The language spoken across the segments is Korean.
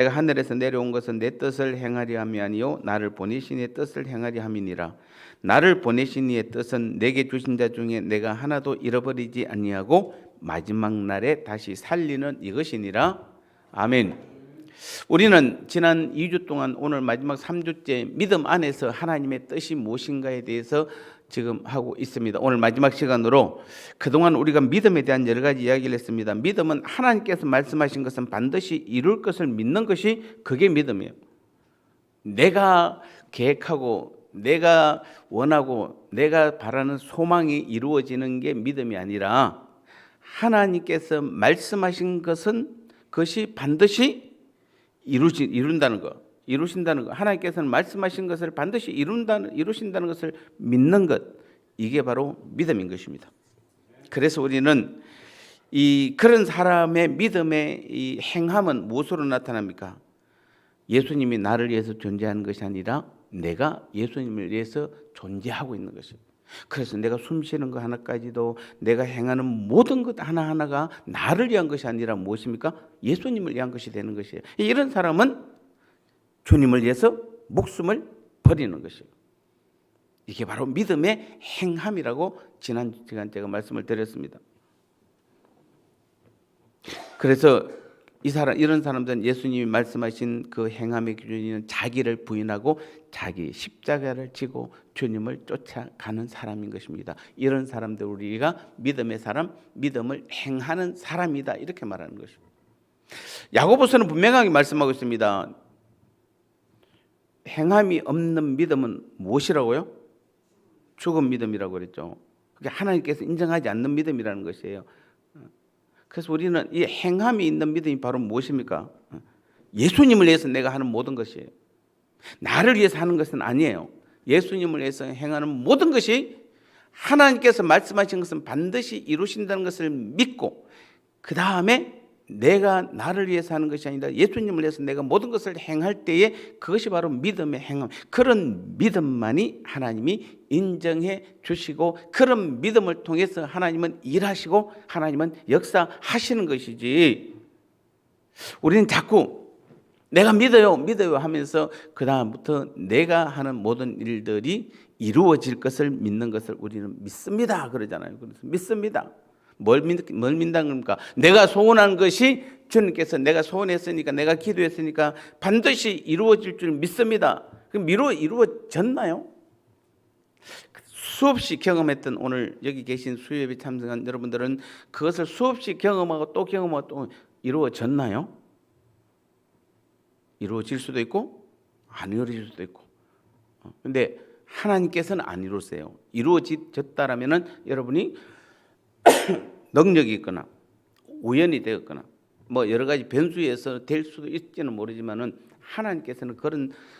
내가 하늘에서 내려온 것은 내 뜻을 행하려 함이 아니요 나를 보내신 이의 뜻을 행하려 함이니라. 나를 보내신 이의 뜻은 내게 주신 자 중에 내가 하나도 잃어버리지 아니하고 마지막 날에 다시 살리는 이것이니라. 아멘. 우리는 지난 2주 동안 오늘 마지막 3주째 믿음 안에서 하나님의 뜻이 무엇인가에 대해서 지금 하고 있습니다. 오늘 마지막 시간으로 그동안 우리가 믿음에 대한 여러 가지 이야기를 했습니다. 믿음은 하나님께서 말씀하신 것은 반드시 이룰 것을 믿는 것이 그게 믿음이에요. 내가 계획하고 내가 원하고 내가 바라는 소망이 이루어지는 게 믿음이 아니라 하나님께서 말씀하신 것은 그것이 반드시 이룬다는 것, 이루신다는 것. 하나님께서는 말씀하신 것을 반드시 이루신다는 것을 믿는 것, 이게 바로 믿음인 것입니다. 그래서 우리는 그런 사람의 믿음의 이 행함은 무엇으로 나타납니까? 예수님이 나를 위해서 존재하는 것이 아니라 내가 예수님을 위해서 존재하고 있는 것입니다. 그래서 내가 숨 쉬는 것 하나까지도 내가 행하는 모든 것 하나하나가 나를 위한 것이 아니라 무엇입니까? 예수님을 위한 것이 되는 것이에요. 이런 사람은 주님을 위해서 목숨을 버리는 것이에요. 이게 바로 믿음의 행함이라고 지난 시간 제가 말씀을 드렸습니다. 그래서 이런 사람들은 예수님이 말씀하신 그 행함의 기준은 자기를 부인하고 자기 십자가를 지고 주님을 쫓아가는 사람인 것입니다. 이런 사람들 우리가 믿음의 사람, 믿음을 행하는 사람이다 이렇게 말하는 것입니다. 야고보서는 분명하게 말씀하고 있습니다. 행함이 없는 믿음은 무엇이라고요? 죽은 믿음이라고 그랬죠. 그게 하나님께서 인정하지 않는 믿음이라는 것이에요. 그래서 우리는 이 행함이 있는 믿음이 바로 무엇입니까? 예수님을 위해서 내가 하는 모든 것이에요. 나를 위해서 하는 것은 아니에요. 예수님을 위해서 행하는 모든 것이 하나님께서 말씀하신 것은 반드시 이루신다는 것을 믿고 그 다음에 내가 나를 위해서 하는 것이 아니라 예수님을 위해서 내가 모든 것을 행할 때에 그것이 바로 믿음의 행함. 그런 믿음만이 하나님이 인정해 주시고 그런 믿음을 통해서 하나님은 일하시고 하나님은 역사하시는 것이지, 우리는 자꾸 내가 믿어요 하면서 그 다음부터 내가 하는 모든 일들이 이루어질 것을 믿는 것을 우리는 믿습니다 그러잖아요. 그래서 믿습니다. 뭘 믿는 겁니까? 내가 소원한 것이 주님께서 내가 소원했으니까 내가 기도했으니까 반드시 이루어질 줄 믿습니다. 그럼 이루어졌나요? 수없이 경험했던 오늘 여기 계신 수요예배 참석한 여러분들은 그것을 수없이 경험하고 또 경험하고 또 이루어졌나요? 이루어질 수도 있고 안 이루어질 수도 있고. 근데 하나님께서는 안 이루세요. 이루어졌다라면은 여러분이 능력이 있거나 우연이 되었거나 뭐 여러 가지 변수에서 될 수도 있지는 모르지만은 하나님께서는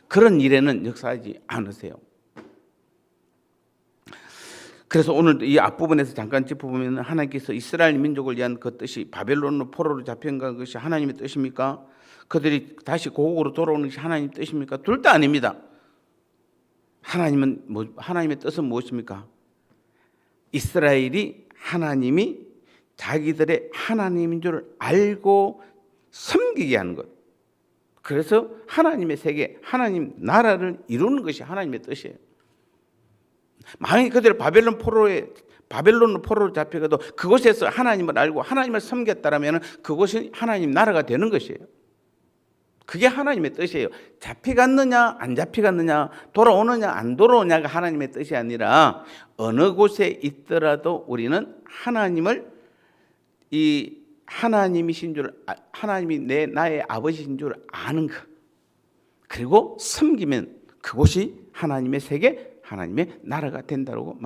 그런 일에는 역사하지 않으세요. 그래서 오늘 이 앞부분에서 잠깐 짚어보면 하나님께서 이스라엘 민족을 위한 그 뜻이 바벨론으로 포로로 잡힌 것이 하나님의 뜻입니까? 그들이 다시 고국으로 돌아오는 것이 하나님의 뜻입니까? 둘 다 아닙니다. 하나님의 뜻은 무엇입니까? 이스라엘이 하나님이 자기들의 하나님인 줄 알고 섬기게 하는 것. 그래서 하나님의 세계, 하나님 나라를 이루는 것이 하나님의 뜻이에요. 만약에 그들이 바벨론으로 포로로 잡혀가도 그곳에서 하나님을 알고 하나님을 섬겼다라면 그곳이 하나님 나라가 되는 것이에요. 그게 하나님의 뜻이에요. 잡혀갔느냐 안 잡혀갔느냐, 돌아오느냐 안 돌아오냐가 하나님의 뜻이 아니라 어느 곳에 있더라도 우리는 하나님을 하나님이신 줄, 하나님이 나의 아버지신 줄 아는 것, 그리고 섬기면 그곳이 하나님의 세계, 하나님의 나라가 된다고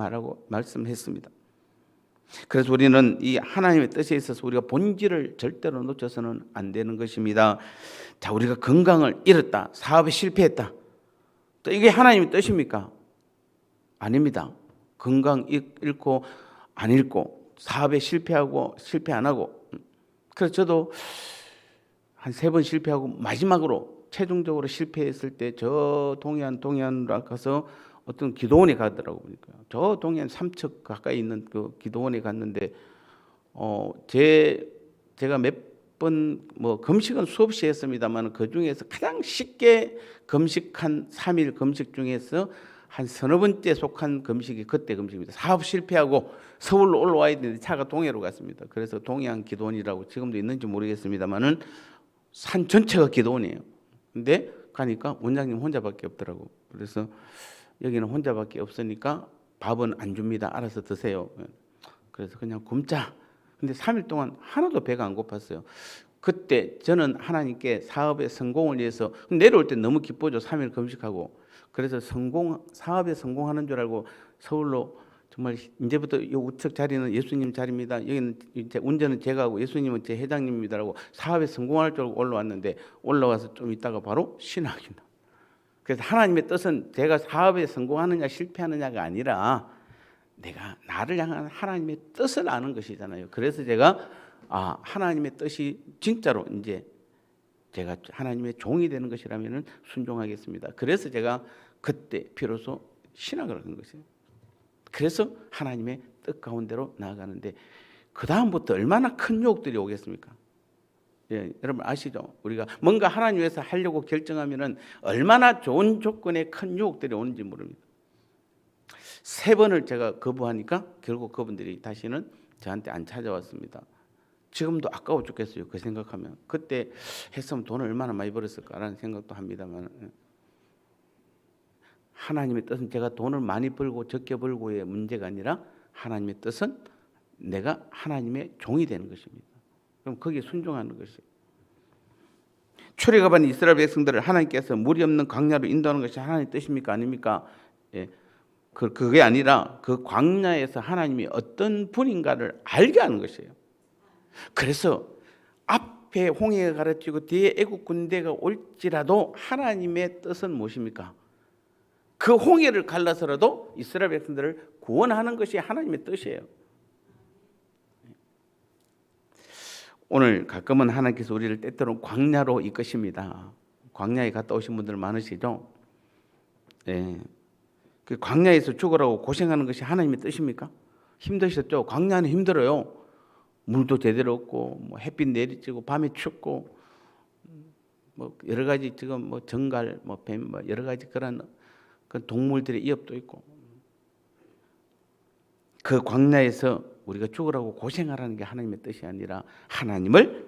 말씀했습니다. 그래서 우리는 이 하나님의 뜻에 있어서 우리가 본질을 절대로 놓쳐서는 안 되는 것입니다. 자, 우리가 건강을 잃었다, 사업에 실패했다, 또 이게 하나님의 뜻입니까? 아닙니다. 건강 잃고 안 잃고 사업에 실패하고 실패 안 하고, 그래서 저도 한 3번 실패하고 마지막으로 최종적으로 실패했을 때 저 동해안으로 가서 어떤 기도원에 가더라고 보니까 저 동해안 3척 가까이 있는 그 기도원에 갔는데 제가 번 뭐 금식은 수없이 했습니다만 그 중에서 가장 쉽게 금식한 3일 금식 중에서 한 서너 번째 속한 금식이 그때 금식입니다. 사업 실패하고 서울로 올라와야 되는데 차가 동해로 갔습니다. 그래서 동해안 기도원이라고 지금도 있는지 모르겠습니다만은 산 전체가 기도원이에요. 근데 가니까 원장님 혼자밖에 없더라고. 그래서 여기는 혼자밖에 없으니까 밥은 안 줍니다. 알아서 드세요. 그래서 그냥 굶자. 근데 3일 동안 하나도 배가 안 고팠어요. 그때 저는 하나님께 사업의 성공을 위해서 내려올 때 너무 기쁘죠. 3일 금식하고. 그래서 사업에 성공하는 줄 알고 서울로 정말 이제부터 이 우측 자리는 예수님 자리입니다. 여기는 이제 운전은 제가 하고 예수님은 제 회장님입니다라고 사업에 성공할 줄 알고 올라왔는데 올라와서 좀 있다가 바로 신학이 나. 그래서 하나님의 뜻은 제가 사업에 성공하느냐 실패하느냐가 아니라 내가 나를 향한 하나님의 뜻을 아는 것이잖아요. 그래서 제가 하나님의 뜻이 진짜로 이제 제가 하나님의 종이 되는 것이라면 순종하겠습니다. 그래서 제가 그때 비로소 신학을 한 것이에요. 그래서 하나님의 뜻 가운데로 나아가는데 그 다음부터 얼마나 큰 유혹들이 오겠습니까? 예, 여러분 아시죠? 우리가 뭔가 하나님 위해서 하려고 결정하면은 얼마나 좋은 조건에 큰 유혹들이 오는지 모릅니다. 3번을 제가 거부하니까 결국 그분들이 다시는 저한테 안 찾아왔습니다. 지금도 아까워 죽겠어요. 그 생각하면 그때 했으면 돈을 얼마나 많이 벌었을까라는 생각도 합니다만 하나님의 뜻은 제가 돈을 많이 벌고 적게 벌고의 문제가 아니라 하나님의 뜻은 내가 하나님의 종이 되는 것입니다. 그럼 거기에 순종하는 것이에요. 출애굽한 이스라엘 백성들을 하나님께서 물이 없는 광야로 인도하는 것이 하나님의 뜻입니까? 아닙니까? 예. 그게 아니라 그 광야에서 하나님이 어떤 분인가를 알게 하는 것이에요. 그래서 앞에 홍해가 가르치고 뒤에 애국 군대가 올지라도 하나님의 뜻은 무엇입니까? 그 홍해를 갈라서라도 이스라엘 백성들을 구원하는 것이 하나님의 뜻이에요. 오늘 가끔은 하나님께서 우리를 때때로 광야로 이끄십니다. 광야에 갔다 오신 분들 많으시죠? 네. 그 광야에서 죽으라고 고생하는 것이 하나님의 뜻입니까? 힘드셨죠? 광야는 힘들어요. 물도 제대로 없고 뭐 햇빛 내리쬐고 밤에 춥고 뭐 여러 가지 지금 뭐 정갈 뭐 뱀 뭐 여러 가지 그런 동물들의 위협도 있고 그 광야에서 우리가 죽으라고 고생하라는 게 하나님의 뜻이 아니라 하나님을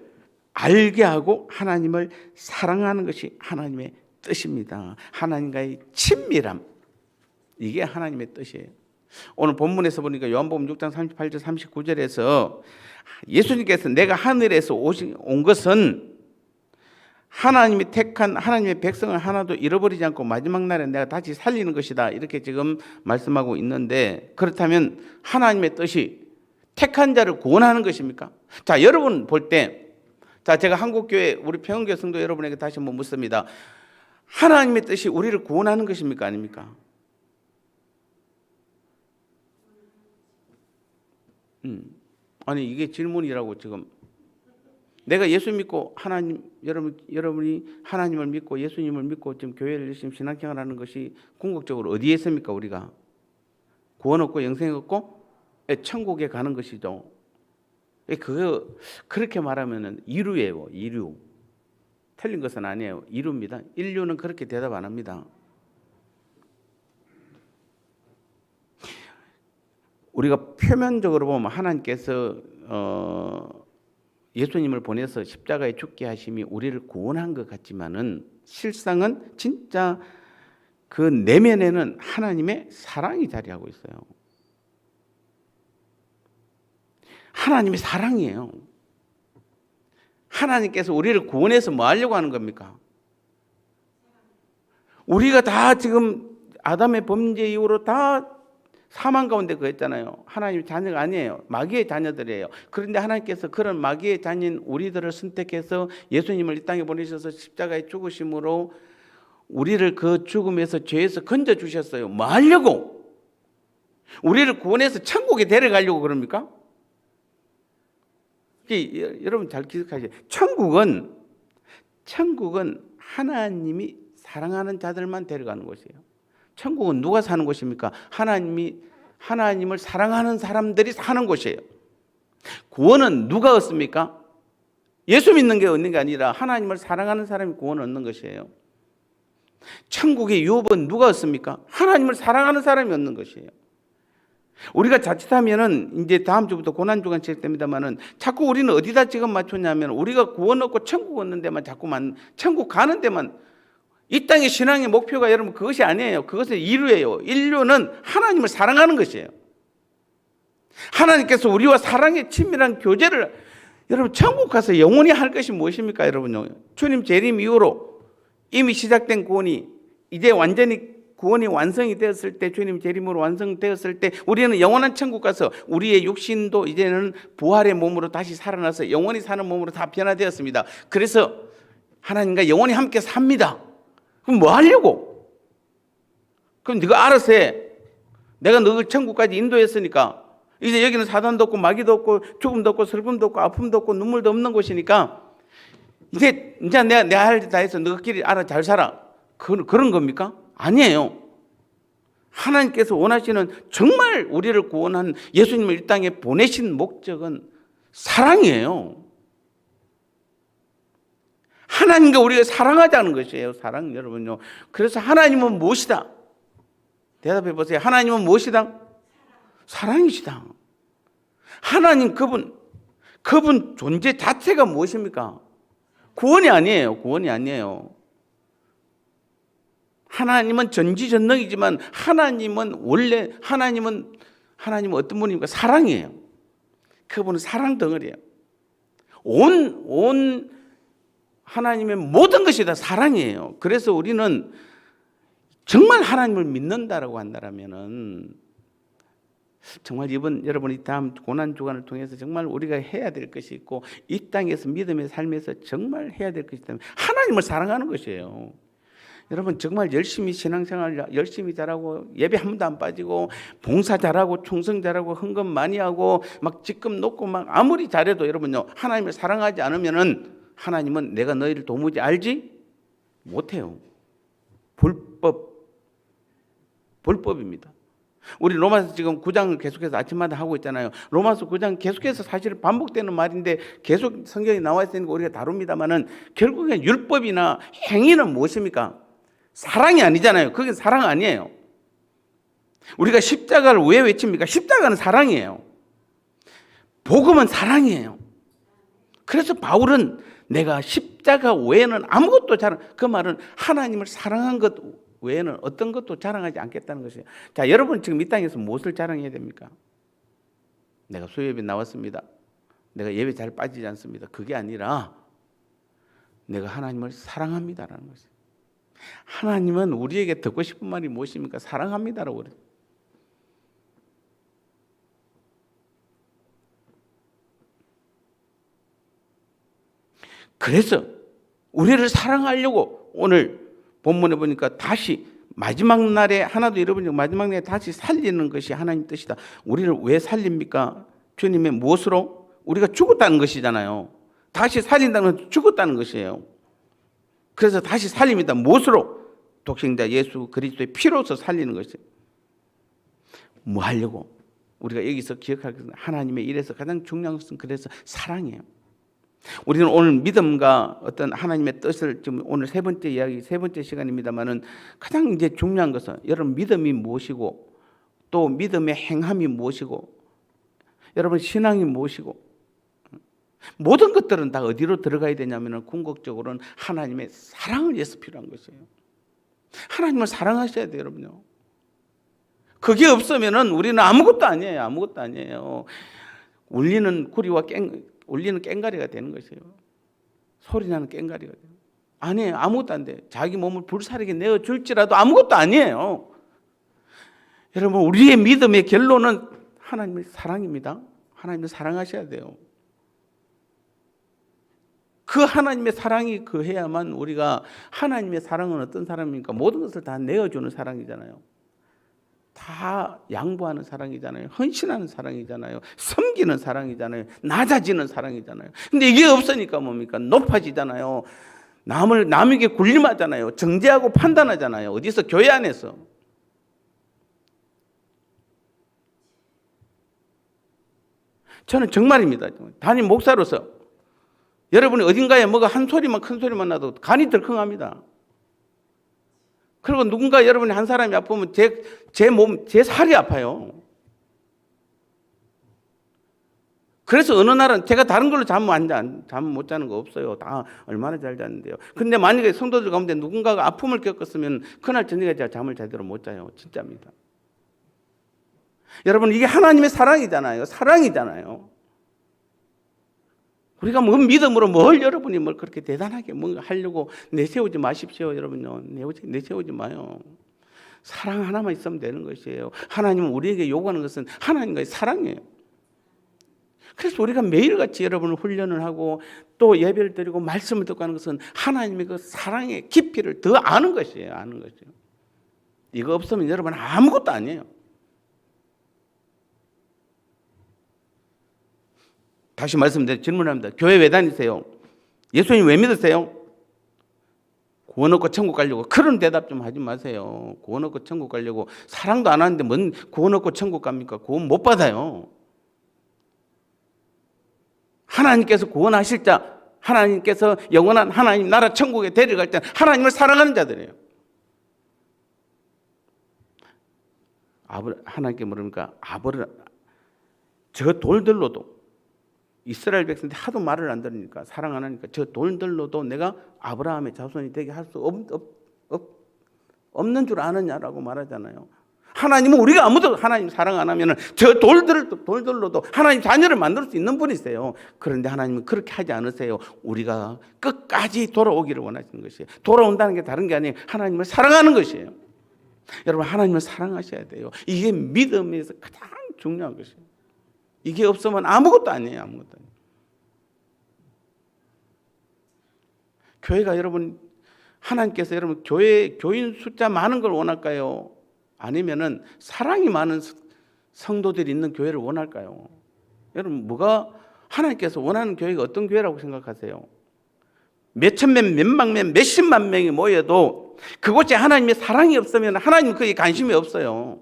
알게 하고 하나님을 사랑하는 것이 하나님의 뜻입니다. 하나님과의 친밀함, 이게 하나님의 뜻이에요. 오늘 본문에서 보니까 요한복음 6장 38절 39절에서 예수님께서 내가 하늘에서 온 것은 하나님이 택한 하나님의 백성을 하나도 잃어버리지 않고 마지막 날에 내가 다시 살리는 것이다, 이렇게 지금 말씀하고 있는데, 그렇다면 하나님의 뜻이 택한 자를 구원하는 것입니까? 자, 여러분 볼 때, 자, 제가 한국교회 우리 평원교회 성도 여러분에게 다시 한번 묻습니다. 하나님의 뜻이 우리를 구원하는 것입니까? 아닙니까? 아니 이게 질문이라고. 지금 내가 예수 믿고 여러분이 하나님을 믿고 예수님을 믿고 지금 교회를 열심히 신앙생활 하는 것이 궁극적으로 어디에 있습니까? 우리가 구원 얻고 영생 얻고 천국에 가는 것이죠. 그거 그렇게 말하면은 이루예요. 이루. 틀린 것은 아니에요. 이루입니다. 인류는 그렇게 대답 안 합니다. 우리가 표면적으로 보면 하나님께서 예수님을 보내서 십자가에 죽게 하심이 우리를 구원한 것 같지만은 실상은 진짜 그 내면에는 하나님의 사랑이 자리하고 있어요. 하나님의 사랑이에요. 하나님께서 우리를 구원해서 뭐 하려고 하는 겁니까? 우리가 다 지금 아담의 범죄 이후로 다 사망 가운데 그랬잖아요. 하나님의 자녀가 아니에요. 마귀의 자녀들이에요. 그런데 하나님께서 그런 마귀의 자녀인 우리들을 선택해서 예수님을 이 땅에 보내셔서 십자가에 죽으심으로 우리를 그 죽음에서 죄에서 건져주셨어요. 뭐 하려고? 우리를 구원해서 천국에 데려가려고 그럽니까? 여러분 잘 기억하세요. 천국은 하나님이 사랑하는 자들만 데려가는 곳이에요. 천국은 누가 사는 곳입니까? 하나님을 사랑하는 사람들이 사는 곳이에요. 구원은 누가 얻습니까? 예수 믿는 게 얻는 게 아니라 하나님을 사랑하는 사람이 구원을 얻는 것이에요. 천국의 유업은 누가 얻습니까? 하나님을 사랑하는 사람이 얻는 것이에요. 우리가 자칫하면은 이제 다음 주부터 고난주간 시작됩니다만은 자꾸 우리는 어디다 지금 맞췄냐면 우리가 구원 얻고 천국 얻는 데만 자꾸만 천국 가는 데만 이 땅의 신앙의 목표가 여러분 그것이 아니에요. 그것은 인류예요. 인류는 하나님을 사랑하는 것이에요. 하나님께서 우리와 사랑의 친밀한 교제를 여러분 천국 가서 영원히 할 것이 무엇입니까 여러분요? 주님 재림 이후로 이미 시작된 구원이 이제 완전히 구원이 완성이 되었을 때 주님 재림으로 완성되었을 때 우리는 영원한 천국 가서 우리의 육신도 이제는 부활의 몸으로 다시 살아나서 영원히 사는 몸으로 다 변화되었습니다. 그래서 하나님과 영원히 함께 삽니다. 그럼 뭐 하려고? 그럼 네가 알아서 해. 내가 너를 천국까지 인도했으니까 이제 여기는 사단도 없고 마귀도 없고 죽음도 없고 슬픔도 없고 아픔도 없고 눈물도 없는 곳이니까 이제 내가 할 일 다 해서 너희끼리 알아 잘 살아. 그런 겁니까? 아니에요. 하나님께서 원하시는 정말 우리를 구원한 예수님을 이 땅에 보내신 목적은 사랑이에요. 하나님과 우리가 사랑하자는 것이에요. 사랑 여러분요. 그래서 하나님은 무엇이다? 대답해 보세요. 하나님은 무엇이다? 사랑이시다. 하나님 그분 존재 자체가 무엇입니까? 구원이 아니에요. 구원이 아니에요. 하나님은 전지전능이지만 하나님은 어떤 분입니까? 사랑이에요. 그분은 사랑 덩어리예요. 온 하나님의 모든 것이 다 사랑이에요. 그래서 우리는 정말 하나님을 믿는다라고 한다면은 정말 여러분이 다음 고난 주간을 통해서 정말 우리가 해야 될 것이 있고 이 땅에서 믿음의 삶에서 정말 해야 될 것이 있다면 하나님을 사랑하는 것이에요. 여러분 정말 열심히 신앙생활 열심히 잘하고 예배 한 번도 안 빠지고 봉사 잘하고 충성 잘하고 헌금 많이 하고 막 직금 놓고 막 아무리 잘해도 여러분요 하나님을 사랑하지 않으면은 하나님은 내가 너희를 도무지 알지 못해요. 불법입니다. 우리 로마서 지금 9장을 계속해서 아침마다 하고 있잖아요. 로마서 9장 계속해서 사실 반복되는 말인데 계속 성경에 나와 있으니까 우리가 다룹니다만은 결국엔 율법이나 행위는 무엇입니까? 사랑이 아니잖아요. 그게 사랑 아니에요. 우리가 십자가를 왜 외칩니까? 십자가는 사랑이에요. 복음은 사랑이에요. 그래서 바울은 내가 십자가 외에는 아무것도 그 말은 하나님을 사랑한 것 외에는 어떤 것도 자랑하지 않겠다는 것이에요. 자, 여러분 지금 이 땅에서 무엇을 자랑해야 됩니까? 내가 수요예배 나왔습니다. 내가 예배 잘 빠지지 않습니다. 그게 아니라 내가 하나님을 사랑합니다라는 것이에요. 하나님은 우리에게 듣고 싶은 말이 무엇입니까? 사랑합니다라고 그래요. 그래서 우리를 사랑하려고 오늘 본문에 보니까 다시 마지막 날에 하나도 잃어버리지 마지막 날에 다시 살리는 것이 하나님 뜻이다. 우리를 왜 살립니까? 주님의 무엇으로? 우리가 죽었다는 것이잖아요. 다시 살린다는 건 죽었다는 것이에요. 그래서 다시 살립니다. 무엇으로? 독생자 예수 그리스도의 피로서 살리는 것이에요. 뭐 하려고? 우리가 여기서 기억할 것은 하나님의 일에서 가장 중요한 것은 그래서 사랑이에요. 우리는 오늘 믿음과 어떤 하나님의 뜻을 지금 오늘 세 번째 이야기, 세 번째 시간입니다만은 가장 이제 중요한 것은 여러분 믿음이 무엇이고 또 믿음의 행함이 무엇이고 여러분 신앙이 무엇이고 모든 것들은 다 어디로 들어가야 되냐면은 궁극적으로는 하나님의 사랑을 위해서 필요한 것이에요. 하나님을 사랑하셔야 돼요, 여러분요. 그게 없으면은 우리는 아무것도 아니에요. 아무것도 아니에요. 울리는 구리와 울리는 꽹가리가 되는 것이에요. 소리나는 꽹가리가 돼요. 아니에요. 아무것도 안 돼요. 자기 몸을 불사르게 내어줄지라도 아무것도 아니에요. 여러분 우리의 믿음의 결론은 하나님의 사랑입니다. 하나님을 사랑하셔야 돼요. 그 하나님의 사랑이 그해야만 우리가 하나님의 사랑은 어떤 사랑입니까? 모든 것을 다 내어주는 사랑이잖아요. 다 양보하는 사랑이잖아요. 헌신하는 사랑이잖아요. 섬기는 사랑이잖아요. 낮아지는 사랑이잖아요. 근데 이게 없으니까 뭡니까? 높아지잖아요. 남에게 군림하잖아요. 정죄하고 판단하잖아요. 어디서? 교회 안에서. 저는 정말입니다. 담임 목사로서 여러분이 어딘가에 뭐가 한 소리만 큰 소리만 나도 간이 덜컹합니다. 그리고 누군가 여러분이 한 사람이 아프면 제 살이 아파요. 그래서 어느 날은 제가 다른 걸로 잠 못 자는 거 없어요. 다 얼마나 잘 자는데요. 근데 만약에 성도들 가운데 누군가가 아픔을 겪었으면 그날 저녁에 제가 잠을 제대로 못 자요. 진짜입니다. 여러분, 이게 하나님의 사랑이잖아요. 사랑이잖아요. 우리가 뭐 믿음으로 여러분이 뭘 그렇게 대단하게 뭔가 하려고 내세우지 마십시오. 여러분요. 내세우지 마요. 사랑 하나만 있으면 되는 것이에요. 하나님은 우리에게 요구하는 것은 하나님과의 사랑이에요. 그래서 우리가 매일같이 여러분을 훈련을 하고 또 예배를 드리고 말씀을 듣고 하는 것은 하나님의 그 사랑의 깊이를 더 아는 것이에요. 아는 것이에요. 이거 없으면 여러분 아무것도 아니에요. 다시 말씀드려 질문합니다. 교회 왜 다니세요? 예수님 왜 믿으세요? 구원 얻고 천국 가려고. 그런 대답 좀 하지 마세요. 구원 얻고 천국 가려고. 사랑도 안 하는데 뭔 구원 얻고 천국 갑니까? 구원 못 받아요. 하나님께서 구원하실 자, 하나님께서 영원한 하나님 나라 천국에 데려갈 때 하나님을 사랑하는 자들이에요. 하나님께 물으니까 저 돌들로도, 이스라엘 백성들이 하도 말을 안 들으니까, 사랑 안 하니까 저 돌들로도 내가 아브라함의 자손이 되게 할 수 없는 줄 아느냐라고 말하잖아요. 하나님은 우리가 아무도 하나님 사랑 안 하면 저 돌들로도 하나님 자녀를 만들 수 있는 분이세요. 그런데 하나님은 그렇게 하지 않으세요. 우리가 끝까지 돌아오기를 원하시는 것이에요. 돌아온다는 게 다른 게 아니에요. 하나님을 사랑하는 것이에요. 여러분, 하나님을 사랑하셔야 돼요. 이게 믿음에서 가장 중요한 것이에요. 이게 없으면 아무것도 아니에요. 아무것도 아니에요. 교회가 여러분, 하나님께서 여러분 교인 숫자 많은 걸 원할까요? 아니면은 사랑이 많은 성도들이 있는 교회를 원할까요? 여러분, 하나님께서 원하는 교회가 어떤 교회라고 생각하세요? 몇천 명, 몇만 명, 몇십만 명이 모여도 그곳에 하나님의 사랑이 없으면 하나님 거기에 관심이 없어요.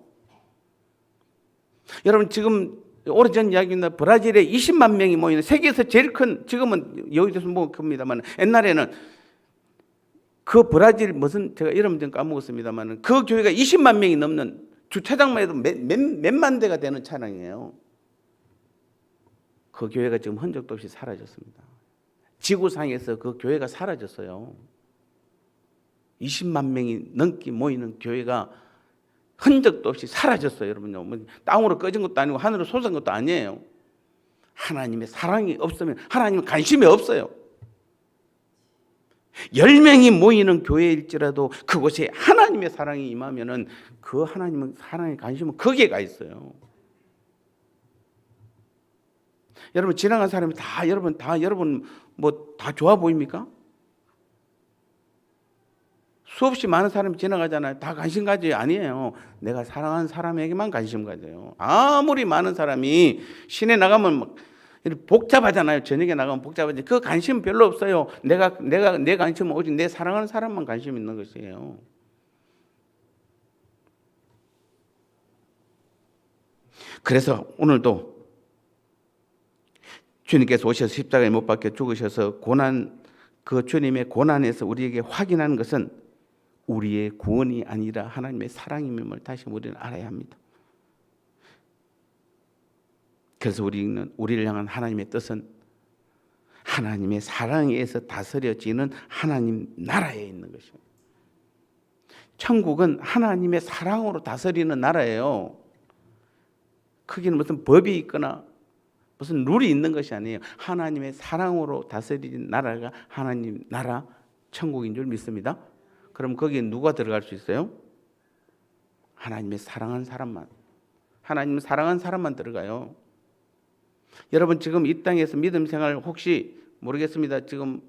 여러분, 지금 오래전 이야기입니다. 브라질에 20만 명이 모이는 세계에서 제일 큰, 지금은 여기서 뭐 큽니다만 옛날에는 그 브라질 제가 이름 좀 까먹었습니다만 그 교회가 20만 명이 넘는, 주차장만 해도 몇만 대가 되는 차량이에요. 그 교회가 지금 흔적도 없이 사라졌습니다. 지구상에서 그 교회가 사라졌어요. 20만 명이 넘게 모이는 교회가 흔적도 없이 사라졌어요. 여러분요. 땅으로 꺼진 것도 아니고 하늘로 솟은 것도 아니에요. 하나님의 사랑이 없으면 하나님은 관심이 없어요. 10명이 모이는 교회일지라도 그곳에 하나님의 사랑이 임하면은 그 하나님은 사랑의 관심은 거기에 가 있어요. 여러분, 지나간 사람이 여러분 다 좋아 보입니까? 수없이 많은 사람이 지나가잖아요. 다 관심 가져요? 아니에요. 내가 사랑하는 사람에게만 관심 가져요. 아무리 많은 사람이 시내 나가면 복잡하잖아요. 저녁에 나가면 복잡하지. 그 관심 별로 없어요. 내 관심은 오직 내 사랑하는 사람만 관심 있는 것이에요. 그래서 오늘도 주님께서 오셔서 십자가에 못 박혀 죽으셔서 그 주님의 고난에서 우리에게 확인하는 것은 우리의 구원이 아니라 하나님의 사랑임을 다시 우리는 알아야 합니다. 그래서 우리를 향한 하나님의 뜻은 하나님의 사랑에 의해서 다스려지는 하나님 나라에 있는 것입니다. 천국은 하나님의 사랑으로 다스리는 나라예요. 거기는 무슨 법이 있거나 무슨 룰이 있는 것이 아니에요. 하나님의 사랑으로 다스리는 나라가 하나님 나라 천국인 줄 믿습니다. 그럼 거기에 누가 들어갈 수 있어요? 하나님의 사랑한 사람만. 하나님을 사랑한 사람만 들어가요. 여러분, 지금 이 땅에서 믿음 생활 혹시 모르겠습니다. 지금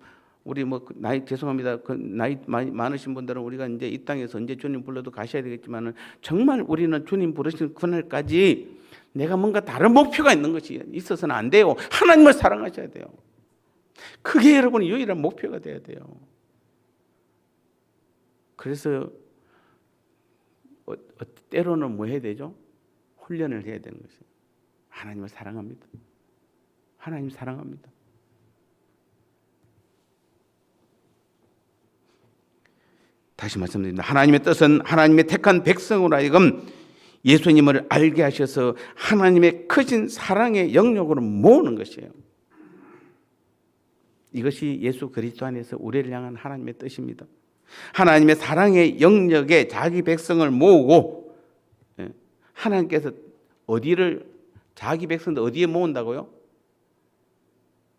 우리 나이 죄송합니다. 나이 많으신 분들은 우리가 이제 이 땅에서 언제 주님 불러도 가셔야 되겠지만은 정말 우리는 주님 부르시는 그날까지 내가 뭔가 다른 목표가 있는 것이 있어서는 안 돼요. 하나님을 사랑하셔야 돼요. 그게 여러분의 유일한 목표가 돼야 돼요. 그래서 때로는 뭐 해야 되죠? 훈련을 해야 되는 것이에요. 하나님을 사랑합니다. 하나님 사랑합니다. 다시 말씀드립니다. 하나님의 뜻은 하나님의 택한 백성으로 하여금 예수님을 알게 하셔서 하나님의 크신 사랑의 영역으로 모으는 것이에요. 이것이 예수 그리스도 안에서 우리를 향한 하나님의 뜻입니다. 하나님의 사랑의 영역에 자기 백성을 모으고, 하나님께서 자기 백성들 어디에 모은다고요?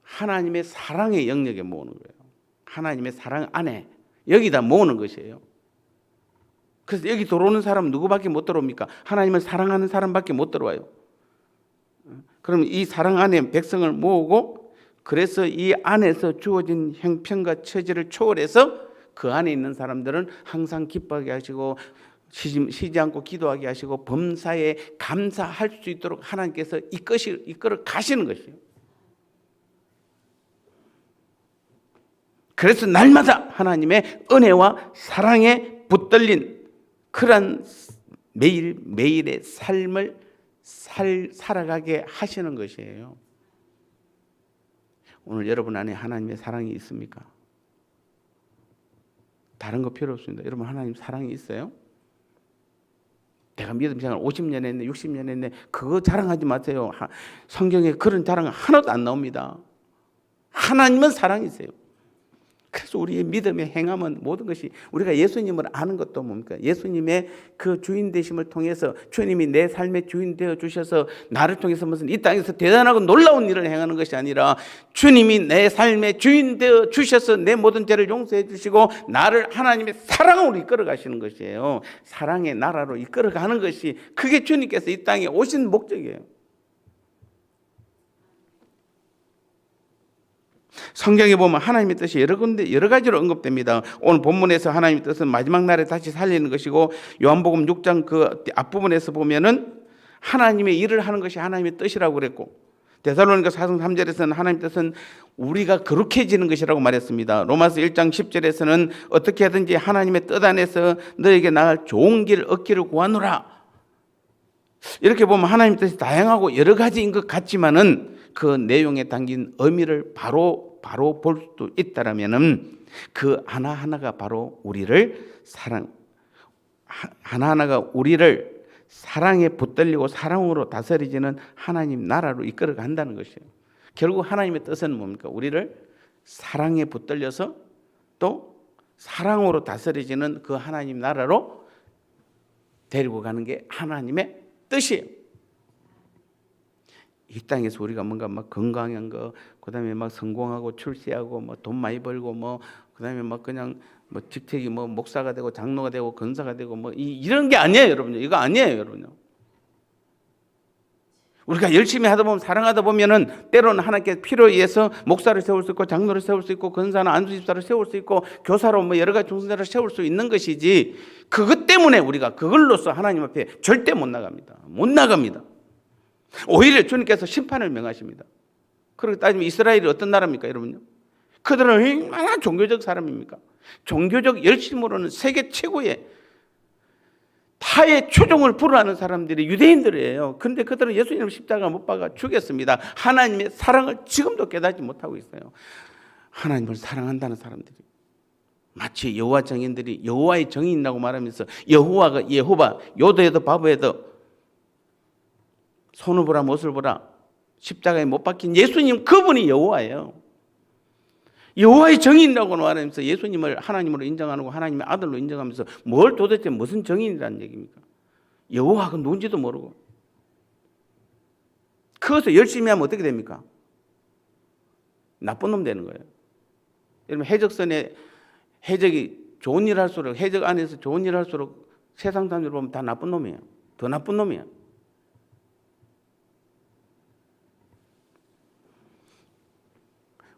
하나님의 사랑의 영역에 모으는 거예요. 하나님의 사랑 안에 여기다 모으는 것이에요. 그래서 여기 들어오는 사람은 누구밖에 못 들어옵니까? 하나님을 사랑하는 사람밖에 못 들어와요. 그럼 이 사랑 안에 백성을 모으고, 그래서 이 안에서 주어진 형편과 처지를 초월해서 그 안에 있는 사람들은 항상 기뻐하게 하시고 쉬지 않고 기도하게 하시고 범사에 감사할 수 있도록 하나님께서 이끌어 가시는 것이에요. 그래서 날마다 하나님의 은혜와 사랑에 붙들린 그러한 매일매일의 삶을 살아가게 하시는 것이에요. 오늘 여러분 안에 하나님의 사랑이 있습니까? 다른 거 필요 없습니다. 여러분 하나님 사랑이 있어요? 내가 믿음 생활 50년 했네, 60년 했네, 그거 자랑하지 마세요. 성경에 그런 자랑 하나도 안 나옵니다. 하나님은 사랑이세요. 그래서 우리의 믿음의 행함은 모든 것이, 우리가 예수님을 아는 것도 뭡니까? 예수님의 그 주인 되심을 통해서 주님이 내 삶의 주인 되어 주셔서 나를 통해서 무슨 이 땅에서 대단하고 놀라운 일을 행하는 것이 아니라, 주님이 내 삶의 주인 되어 주셔서 내 모든 죄를 용서해 주시고 나를 하나님의 사랑으로 이끌어 가시는 것이에요. 사랑의 나라로 이끌어 가는 것이, 그게 주님께서 이 땅에 오신 목적이에요. 성경에 보면 하나님의 뜻이 여러 가지로 언급됩니다. 오늘 본문에서 하나님의 뜻은 마지막 날에 다시 살리는 것이고, 요한복음 6장 그 앞부분에서 보면은 하나님의 일을 하는 것이 하나님의 뜻이라고 그랬고, 데살로니가 4장 3절에서는 하나님의 뜻은 우리가 거룩해지는 것이라고 말했습니다. 로마서 1장 10절에서는 어떻게 하든지 하나님의 뜻 안에서 너에게 나을 좋은 길 얻기를 구하노라. 이렇게 보면 하나님의 뜻이 다양하고 여러 가지인 것 같지만은 그 내용에 담긴 의미를 바로 볼 수도 있다라면은 그 하나하나가 바로 우리를 하나하나가 우리를 사랑에 붙들리고 사랑으로 다스리지는 하나님 나라로 이끌어 간다는 것이에요. 결국 하나님의 뜻은 뭡니까? 우리를 사랑에 붙들려서 또 사랑으로 다스리지는 그 하나님 나라로 데리고 가는 게 하나님의 뜻이에요. 이 땅에서 우리가 뭔가 막 건강한 거, 그다음에 막 성공하고 출세하고 뭐 돈 많이 벌고 뭐 그다음에 막 그냥 뭐 직책이 뭐 목사가 되고 장로가 되고 권사가 되고 뭐 이런 게 아니에요, 여러분요. 이거 아니에요, 여러분요. 우리가 열심히 하다 보면, 사랑하다 보면은 때로는 하나님께 필요에 의해서 목사를 세울 수 있고 장로를 세울 수 있고 권사나 안수집사를 세울 수 있고 교사로 뭐 여러 가지 종신자를 세울 수 있는 것이지, 그것 때문에 우리가 그걸로서 하나님 앞에 절대 못 나갑니다. 못 나갑니다. 오히려 주님께서 심판을 명하십니다. 그렇게 따지면 이스라엘이 어떤 나라입니까, 여러분요? 그들은 얼마나 종교적 사람입니까? 종교적 열심으로는 세계 최고의 타의 추종을 불허하는 사람들이 유대인들이에요. 그런데 그들은 예수님을 십자가 못 박아 죽였습니다. 하나님의 사랑을 지금도 깨닫지 못하고 있어요. 하나님을 사랑한다는 사람들이 마치 여호와 정인들이 여호와의 정인이라고 말하면서 여호와가 예호바, 요도에도 바보에도 손을 보라 못을 보라, 십자가에 못 박힌 예수님, 그분이 여호와예요. 여호와의 정인이라고 말하면서 예수님을 하나님으로 인정하고 하나님의 아들로 인정하면서 뭘 도대체 무슨 정인이라는 얘기입니까? 여호와가 누군지도 모르고. 그것을 열심히 하면 어떻게 됩니까? 나쁜 놈 되는 거예요. 여러분, 해적선에 해적이 좋은 일 할수록, 해적 안에서 좋은 일 할수록 세상 사람들 보면 다 나쁜 놈이에요. 더 나쁜 놈이에요.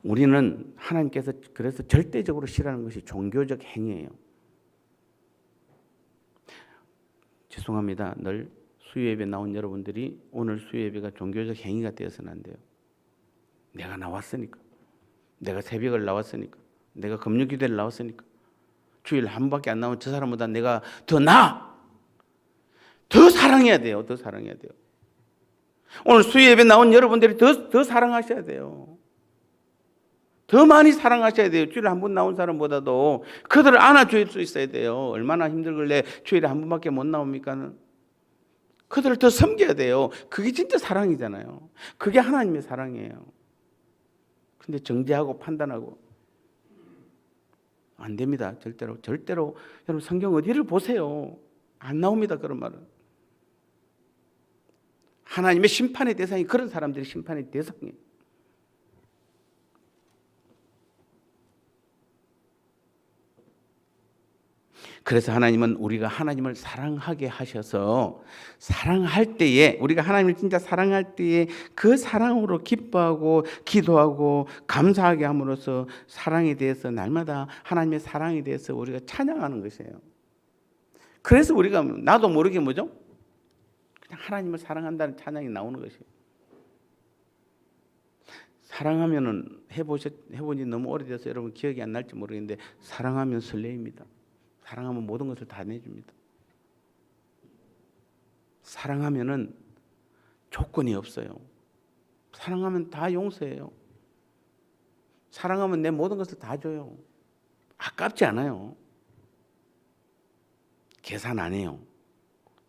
우리는 하나님께서 그래서 절대적으로 싫어하는 것이 종교적 행위예요. 죄송합니다. 늘 수요예배 나온 여러분들이 오늘 수요예배가 종교적 행위가 되어서는 안 돼요. 내가 나왔으니까, 내가 새벽을 나왔으니까, 내가 금요기도를 나왔으니까, 주일 한 번밖에 안 나오면 저 사람보다 내가 더 나아, 더 사랑해야 돼요. 더 사랑해야 돼요. 오늘 수요예배 나온 여러분들이 더 사랑하셔야 돼요. 더 많이 사랑하셔야 돼요. 주일에 한 번 나온 사람보다도 그들을 안아줄 수 있어야 돼요. 얼마나 힘들길래 주일에 한 번밖에 못 나옵니까? 그들을 더 섬겨야 돼요. 그게 진짜 사랑이잖아요. 그게 하나님의 사랑이에요. 근데 정죄하고 판단하고 안 됩니다. 절대로. 여러분 성경 어디를 보세요. 안 나옵니다. 그런 말은. 하나님의 심판의 대상이 그런 사람들이 심판의 대상이에요. 그래서 하나님은 우리가 하나님을 사랑하게 하셔서 사랑할 때에 우리가 하나님을 진짜 사랑할 때에 그 사랑으로 기뻐하고 기도하고 감사하게 함으로써 사랑에 대해서 날마다 하나님의 사랑에 대해서 우리가 찬양하는 것이에요. 그래서 우리가 나도 모르게 뭐죠? 그냥 하나님을 사랑한다는 찬양이 나오는 것이에요. 사랑하면은 해본 지 너무 오래돼서 여러분 기억이 안 날지 모르겠는데 사랑하면 설레입니다. 사랑하면 모든 것을 다 내줍니다. 사랑하면은 조건이 없어요. 사랑하면 다 용서해요. 사랑하면 내 모든 것을 다 줘요. 아깝지 않아요. 계산 안 해요.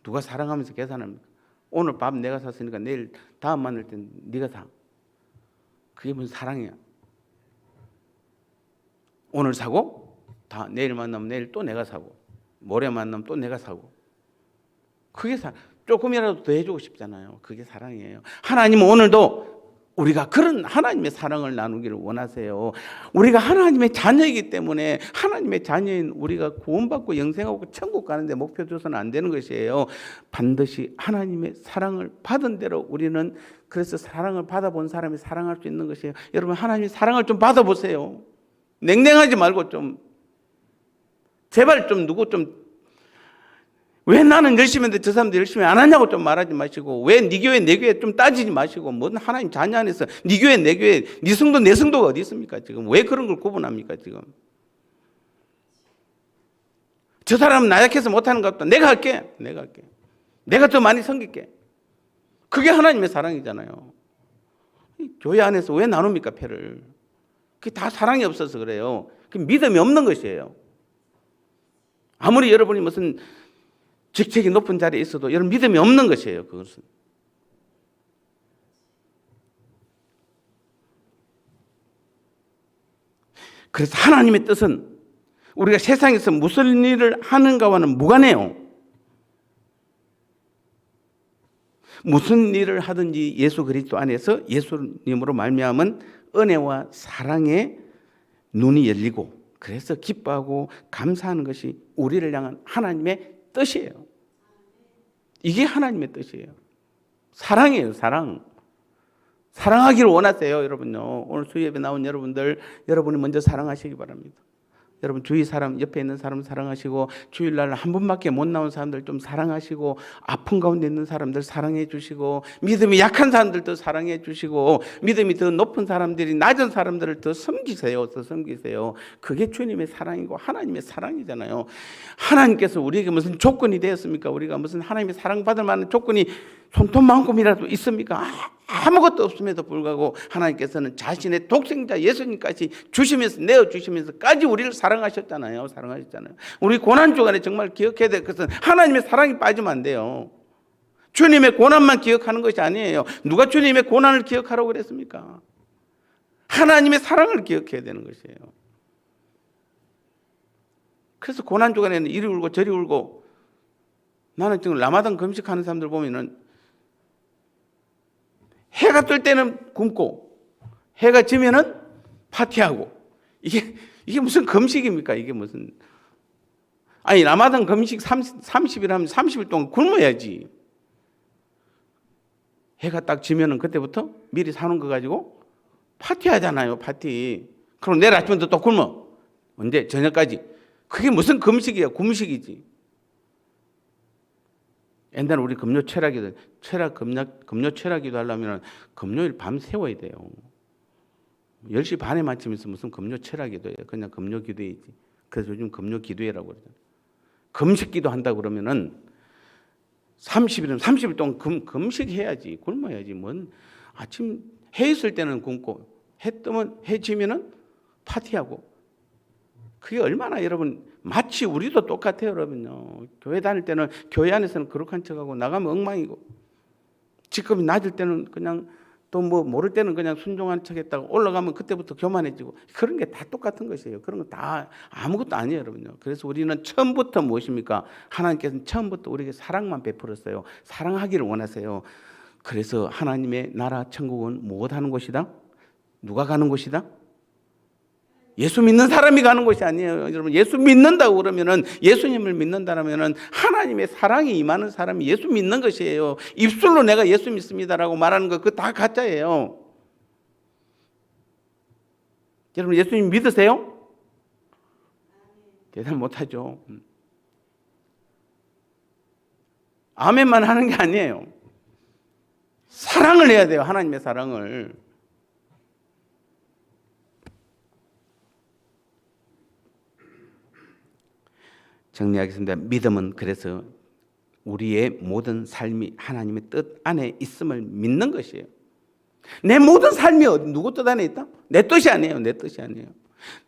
누가 사랑하면서 계산합니까? 오늘 밥 내가 샀으니까 내일 다음 만날 땐 네가 사. 그게 무슨 사랑이야. 오늘 사고 내일 만나면 내일 또 내가 사고 모레 만나면 또 내가 사고 그게 조금이라도 더 해주고 싶잖아요. 그게 사랑이에요. 하나님은 오늘도 우리가 그런 하나님의 사랑을 나누기를 원하세요. 우리가 하나님의 자녀이기 때문에 하나님의 자녀인 우리가 구원받고 영생하고 천국 가는데 목표 두서는 안 되는 것이에요. 반드시 하나님의 사랑을 받은 대로 우리는 그래서 사랑을 받아본 사람이 사랑할 수 있는 것이에요. 여러분 하나님의 사랑을 좀 받아보세요. 냉랭하지 말고 좀 제발 좀 누구 좀 왜 나는 열심히 했는데 저 사람들 열심히 안 하냐고 좀 말하지 마시고 왜 네 교회 내 교회 좀 따지지 마시고 뭔 하나님 자녀 안에서 네 교회 내 교회 네 성도 내 성도가 어디 있습니까? 지금 왜 그런 걸 구분합니까? 지금 저 사람은 나약해서 못하는 것 같다. 내가 할게. 내가 더 많이 섬길게. 그게 하나님의 사랑이잖아요. 교회 안에서 왜 나눕니까? 패를. 그게 다 사랑이 없어서 그래요. 그게 믿음이 없는 것이에요. 아무리 여러분이 무슨 직책이 높은 자리에 있어도 여러분 믿음이 없는 것이에요. 그것은. 그래서 하나님의 뜻은 우리가 세상에서 무슨 일을 하는가와는 무관해요. 무슨 일을 하든지 예수 그리스도 안에서 예수님으로 말미암은 은혜와 사랑의 눈이 열리고 그래서 기뻐하고 감사하는 것이 우리를 향한 하나님의 뜻이에요. 이게 하나님의 뜻이에요. 사랑이에요. 사랑하기를 원하세요. 여러분요. 오늘 수요예배 나온 여러분이 먼저 사랑하시기 바랍니다. 여러분 주위 사람 옆에 있는 사람 사랑하시고 주일날 한 번밖에 못 나온 사람들 좀 사랑하시고 아픈 가운데 있는 사람들 사랑해 주시고 믿음이 약한 사람들도 사랑해 주시고 믿음이 더 높은 사람들이 낮은 사람들을 더 섬기세요. 그게 주님의 사랑이고 하나님의 사랑이잖아요. 하나님께서 우리에게 무슨 조건이 되었습니까? 우리가 무슨 하나님의 사랑받을 만한 조건이 손톱만큼이라도 있습니까? 아무것도 없음에도 불구하고 하나님께서는 자신의 독생자 예수님까지 주시면서 내어주시면서까지 우리를 사랑하셨잖아요. 우리 고난 주간에 정말 기억해야 될 것은 하나님의 사랑이 빠지면 안 돼요. 주님의 고난만 기억하는 것이 아니에요. 누가 주님의 고난을 기억하라고 그랬습니까? 하나님의 사랑을 기억해야 되는 것이에요. 그래서 고난 주간에는 이리 울고 저리 울고 나는 지금 라마단 금식하는 사람들 보면은 해가 뜰 때는 굶고 해가 지면은 파티하고 이게 무슨 금식입니까? 이게 무슨 아니 라마단 금식 30일 하면 30일 동안 굶어야지. 해가 딱 지면은 그때부터 미리 사놓은 거 가지고 파티하잖아요. 파티. 그럼 내일 아침부터 또 굶어. 언제? 저녁까지. 그게 무슨 금식이야? 굶식이지. 옛날에 우리 금요 철학기도 하려면 금요일 밤 세워야 돼요. 10시 반에 마치면서 무슨 금요 철학기도예요. 그냥 금요 기도이지. 그래서 요즘 금요 기도회라고 그러잖아요. 금식 기도한다 그러면은 30일 동안 금식해야지. 굶어야지. 뭔 아침 해 있을 때는 굶고 해 지면은 파티하고. 그게 얼마나 여러분, 마치 우리도 똑같아요, 여러분요. 교회 다닐 때는 교회 안에서는 거룩한 척하고 나가면 엉망이고, 직급이 낮을 때는 그냥 또 뭐 모를 때는 그냥 순종한 척했다가 올라가면 그때부터 교만해지고, 그런 게 다 똑같은 것이에요. 그런 거 다 아무것도 아니에요, 여러분요. 그래서 우리는 처음부터 무엇입니까? 하나님께서는 처음부터 우리에게 사랑만 베풀었어요. 사랑하기를 원하세요. 그래서 하나님의 나라 천국은 무엇 하는 곳이다? 누가 가는 곳이다? 예수 믿는 사람이 가는 곳이 아니에요. 여러분, 예수 믿는다고 그러면은, 예수님을 믿는다라면은 하나님의 사랑이 임하는 사람이 예수 믿는 것이에요. 입술로 내가 예수 믿습니다라고 말하는 거 그거 다 가짜예요. 여러분, 예수님 믿으세요? 대답 못하죠. 아멘만 하는 게 아니에요. 사랑을 해야 돼요. 하나님의 사랑을. 정리하겠습니다. 믿음은 그래서 우리의 모든 삶이 하나님의 뜻 안에 있음을 믿는 것이에요. 내 모든 삶이 누구 뜻 안에 있다? 내 뜻이 아니에요. 내 뜻이 아니에요.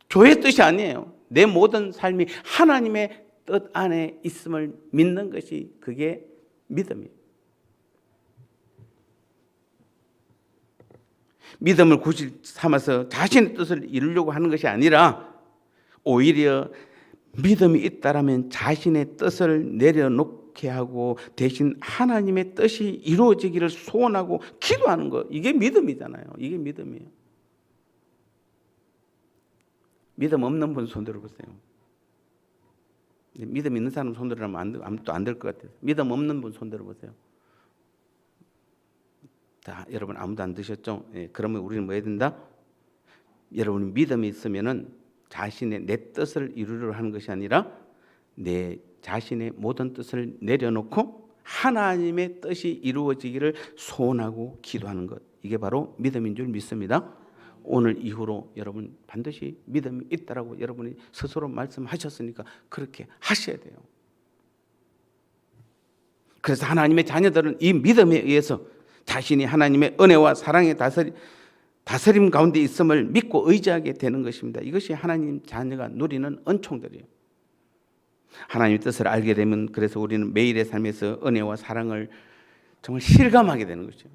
교회 뜻이 아니에요. 내 모든 삶이 하나님의 뜻 안에 있음을 믿는 것이, 그게 믿음이에요. 믿음을 구실 삼아서 자신의 뜻을 이루려고 하는 것이 아니라, 오히려 믿음이 있다라면 자신의 뜻을 내려놓게 하고 대신 하나님의 뜻이 이루어지기를 소원하고 기도하는 것, 이게 믿음이잖아요. 이게 믿음이에요. 믿음 없는 분 손 들어보세요. 믿음 있는 사람 손 들으면 아무도 안 될 것 같아요. 믿음 없는 분 손 들어보세요. 자, 여러분 아무도 안 드셨죠? 예, 그러면 우리는 뭐 해야 된다? 여러분이 믿음이 있으면은 자신의 내 뜻을 이루려 하는 것이 아니라 내 자신의 모든 뜻을 내려놓고 하나님의 뜻이 이루어지기를 소원하고 기도하는 것, 이게 바로 믿음인 줄 믿습니다. 오늘 이후로 여러분 반드시 믿음이 있다라고 여러분이 스스로 말씀하셨으니까 그렇게 하셔야 돼요. 그래서 하나님의 자녀들은 이 믿음에 의해서 자신이 하나님의 은혜와 사랑의 다스림 가운데 있음을 믿고 의지하게 되는 것입니다. 이것이 하나님 자녀가 누리는 은총들이에요. 하나님의 뜻을 알게 되면 그래서 우리는 매일의 삶에서 은혜와 사랑을 정말 실감하게 되는 거죠.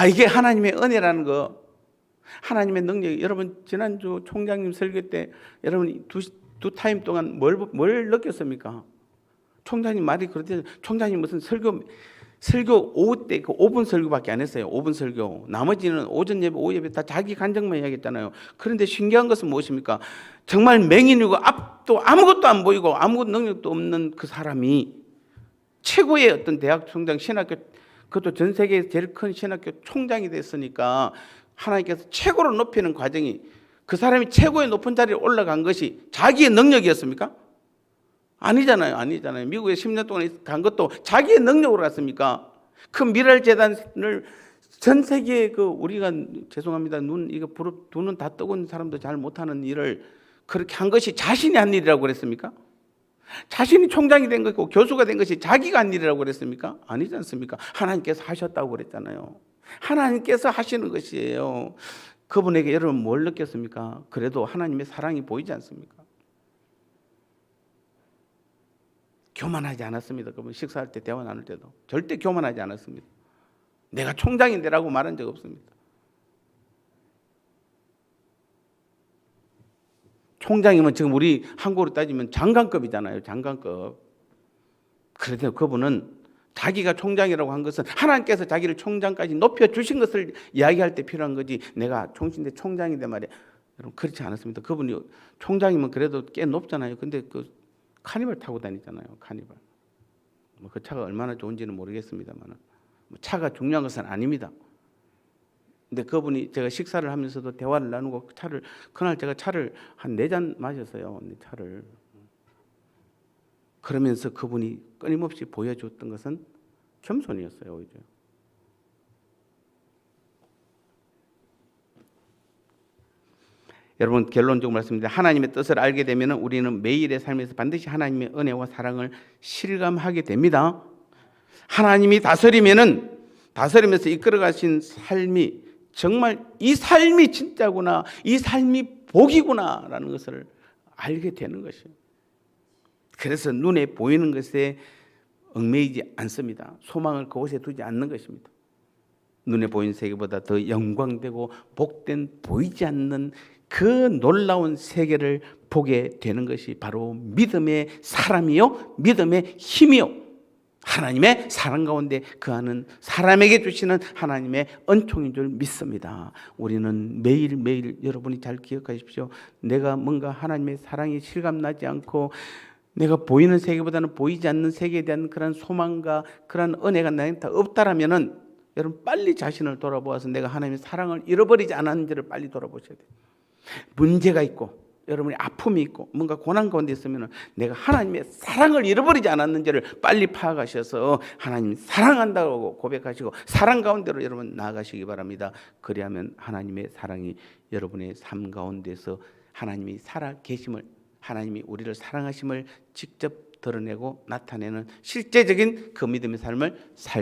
이게 하나님의 은혜라는 거, 하나님의 능력. 여러분 지난주 총장님 설교 때 여러분 두 타임 동안 뭘 느꼈습니까? 총장님 말이 그렇대요. 총장님 무슨 설교 오후 때 그 5분 설교밖에 안 했어요. 5분 설교. 나머지는 오전 예배, 오후 예배 다 자기 간증만 이야기했잖아요. 그런데 신기한 것은 무엇입니까? 정말 맹인이고 앞도 아무것도 안 보이고 아무것도 능력도 없는 그 사람이 최고의 어떤 대학 총장, 신학교, 그것도 전 세계에서 제일 큰 신학교 총장이 됐으니까 하나님께서 최고로 높이는 과정이, 그 사람이 최고의 높은 자리에 올라간 것이 자기의 능력이었습니까? 아니잖아요. 미국에 10년 동안 간 것도 자기의 능력으로 갔습니까? 그 미랄 재단을 전 세계에 우리가 죄송합니다. 두 눈 다 뜨고 있는 사람도 잘 못하는 일을 그렇게 한 것이 자신이 한 일이라고 그랬습니까? 자신이 총장이 된 것이고 교수가 된 것이 자기가 한 일이라고 그랬습니까? 아니지 않습니까? 하나님께서 하셨다고 그랬잖아요. 하나님께서 하시는 것이에요. 그분에게 여러분 뭘 느꼈습니까? 그래도 하나님의 사랑이 보이지 않습니까? 교만하지 않았습니다. 그분 식사할 때, 대화 나눌 때도 절대 교만하지 않았습니다. 내가 총장인데라고 말한 적 없습니다. 총장이면 지금 우리 한국으로 따지면 장관급이잖아요. 장관급. 그래도 그분은 자기가 총장이라고 한 것은 하나님께서 자기를 총장까지 높여주신 것을 이야기할 때 필요한 거지, 내가 총신대 총장인데 말이야. 여러분 그렇지 않았습니다. 그분이 총장이면 그래도 꽤 높잖아요. 근데 카니발 타고 다니잖아요. 카니발. 그 차가 얼마나 좋은지는 모르겠습니다만 차가 중요한 것은 아닙니다. 근데 그분이 제가 식사를 하면서도 대화를 나누고 그날 제가 차를 한 4잔 마셨어요. 차를. 그러면서 그분이 끊임없이 보여줬던 것은 겸손이었어요. 오히려. 여러분 결론적으로 말씀드립니다. 하나님의 뜻을 알게 되면 우리는 매일의 삶에서 반드시 하나님의 은혜와 사랑을 실감하게 됩니다. 하나님이 다스리면서 이끌어 가신 삶이 정말 이 삶이 진짜구나, 이 삶이 복이구나라는 것을 알게 되는 것이에요. 그래서 눈에 보이는 것에 얽매이지 않습니다. 소망을 그곳에 두지 않는 것입니다. 눈에 보이는 세계보다 더 영광되고 복된 보이지 않는 그 놀라운 세계를 보게 되는 것이 바로 믿음의 사람이요, 믿음의 힘이요, 하나님의 사랑 가운데 그하는 사람에게 주시는 하나님의 은총인 줄 믿습니다. 우리는 매일매일, 여러분이 잘 기억하십시오. 내가 뭔가 하나님의 사랑이 실감나지 않고 내가 보이는 세계보다는 보이지 않는 세계에 대한 그런 소망과 그런 은혜가 나한테 없다라면은 여러분 빨리 자신을 돌아보아서 내가 하나님의 사랑을 잃어버리지 않았는지를 빨리 돌아보셔야 돼요. 문제가 있고 여러분이 아픔이 있고 뭔가 고난 가운데 있으면 내가 하나님의 사랑을 잃어버리지 않았는지를 빨리 파악하셔서 하나님 사랑한다고 고백하시고 사랑 가운데로 여러분 나아가시기 바랍니다. 그리하면 하나님의 사랑이 여러분의 삶 가운데서 하나님이 살아 계심을, 하나님이 우리를 사랑하심을 직접 드러내고 나타내는 실제적인 그 믿음의 삶을 살